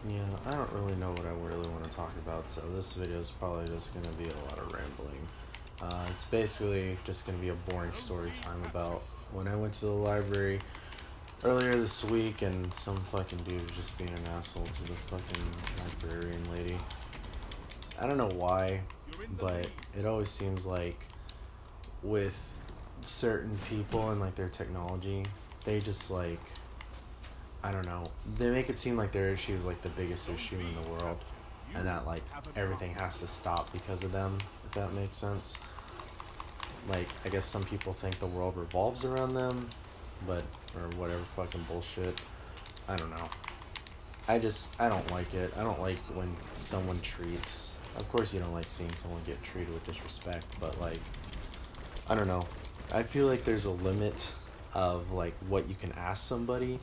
Yeah, I don't really know what I really want to talk about, so this video is probably just going to be a lot of rambling. It's basically just going to be a boring story time about when I went to the library earlier this week and some fucking dude was just being an asshole to the fucking librarian lady. I don't know why, but it always seems like with certain people and like their technology, they just like, I don't know, they make it seem like their issue is like the biggest issue in the world and that like everything has to stop because of them, if that makes sense. Like, I guess some people think the world revolves around them, but, or whatever fucking bullshit. I don't know. I don't like it. I don't like when someone treats, of course you don't like seeing someone get treated with disrespect, but like, I don't know. I feel like there's a limit of like what you can ask somebody,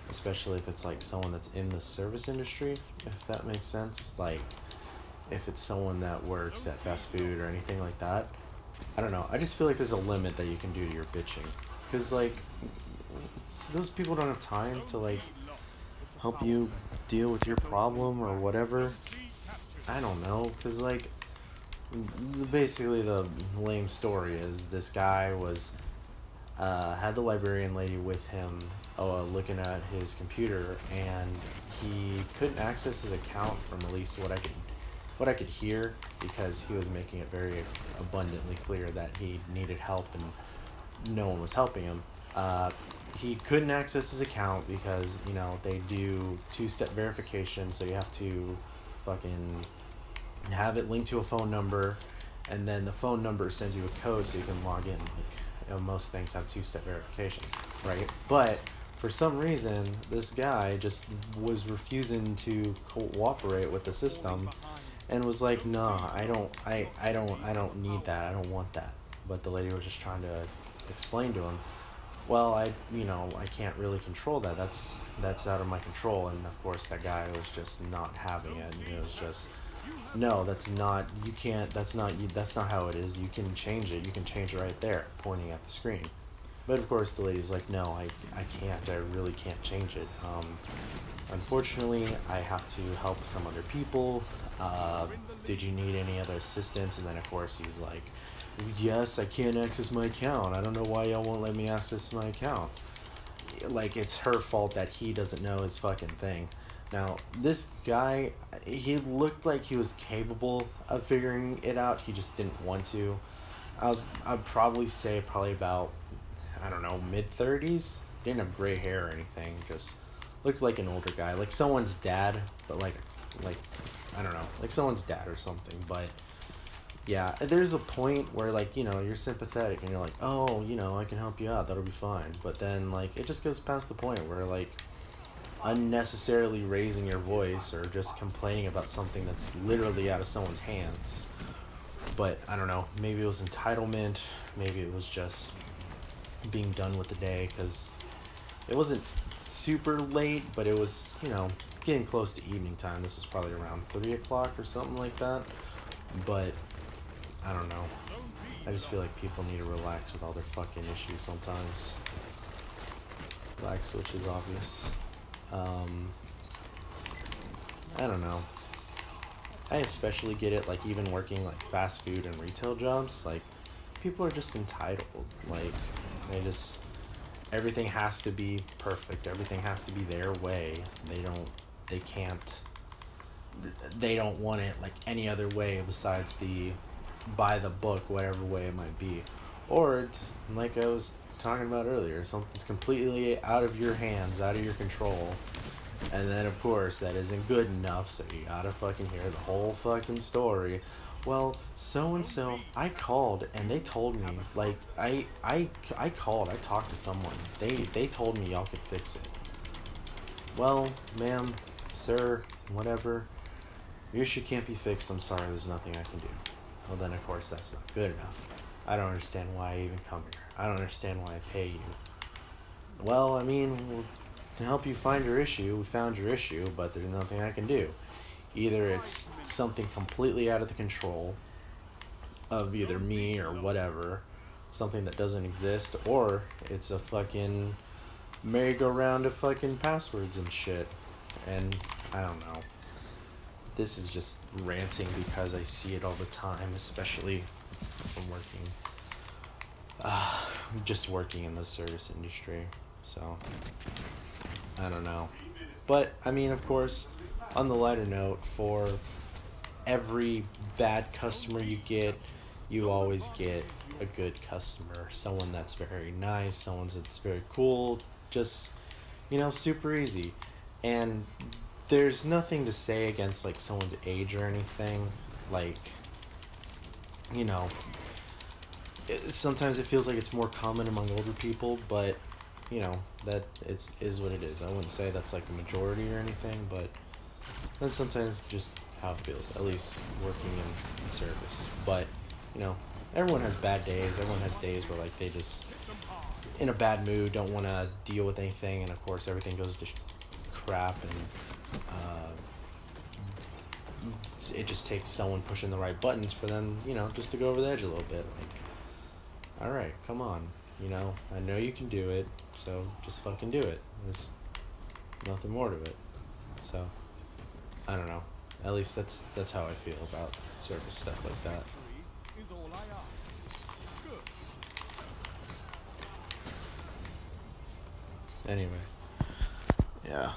especially if it's like someone that's in the service industry, if that makes sense. Like, if it's someone that works at fast food or anything like that. I don't know. I just feel like there's a limit that you can do to your bitching. Because, like, those people don't have time to, like, help you deal with your problem or whatever. I don't know. Because, like, basically the lame story is this guy was, had the librarian lady with him looking at his computer, and he couldn't access his account from at least what I could hear, because he was making it very abundantly clear that he needed help and no one was helping him. He couldn't access his account because, you know, they do two-step verification, so you have to fucking have it linked to a phone number, and then the phone number sends you a code so you can log in. Like, you know, most things have two-step verification, right? But for some reason, this guy just was refusing to cooperate with the system and was like, nah, I don't need that, I don't want that. But the lady was just trying to explain to him, well, I can't really control that. That's out of my control. And of course, that guy was just not having it. And it was just, no, that's not. You can't. That's not. That's not how it is. You can change it. You can change it right there, pointing at the screen. But of course, the lady's like, no, I can't. I really can't change it. Unfortunately, I have to help some other people. Did you need any other assistance? And then of course he's like, yes, I can't access my account. I don't know why y'all won't let me access my account. Like, it's her fault that he doesn't know his fucking thing. Now, this guy, he looked like he was capable of figuring it out. He just didn't want to. I'd probably say about, I don't know, mid-30s. Didn't have gray hair or anything. Just looked like an older guy. Like someone's dad, but like, I don't know. Like someone's dad or something, but yeah, there's a point where, like, you know, you're sympathetic and you're like, oh, you know, I can help you out, that'll be fine. But then, like, it just goes past the point where, like, unnecessarily raising your voice or just complaining about something that's literally out of someone's hands. But, I don't know, maybe it was entitlement, maybe it was just being done with the day, because it wasn't super late, but it was, you know, getting close to evening time. This was probably around 3 o'clock or something like that. But I don't know. I just feel like people need to relax with all their fucking issues sometimes. Black switch is obvious. I don't know. I especially get it, like, even working, like, fast food and retail jobs. Like, people are just entitled. Like, everything has to be perfect. Everything has to be their way. They don't want it, like, any other way besides the by the book, whatever way it might be. Or it's like I was talking about earlier, something's completely out of your hands, out of your control, and then of course that isn't good enough, so you gotta fucking hear the whole fucking story. Well, so and so, I called and they told me, like, I called, I talked to someone, they told me y'all could fix it. Well, ma'am, sir, whatever, your issue can't be fixed, I'm sorry, there's nothing I can do. Well, then, of course, that's not good enough. I don't understand why I even come here. I don't understand why I pay you. Well, I mean, to help you find your issue, we found your issue, but there's nothing I can do. Either it's something completely out of the control of either me or whatever, something that doesn't exist, or it's a fucking merry-go-round of fucking passwords and shit. And I don't know. This is just ranting because I see it all the time, especially from working. Just working in the service industry, so I don't know. But I mean, of course, on the lighter note, for every bad customer you get, you always get a good customer, someone that's very nice, someone that's very cool, just, super easy. And there's nothing to say against like someone's age or anything. Like, you know, sometimes it feels like it's more common among older people, but that is what it is. I wouldn't say that's like a majority or anything, but that's sometimes just how it feels, at least working in service. But everyone has bad days. Everyone has days where like they just in a bad mood, don't want to deal with anything, and of course everything goes to crap, and it just takes someone pushing the right buttons for them, just to go over the edge a little bit. Like, all right, come on, I know you can do it, so just fucking do it. There's nothing more to it. So I don't know. At least that's how I feel about service stuff like that. Anyway, yeah.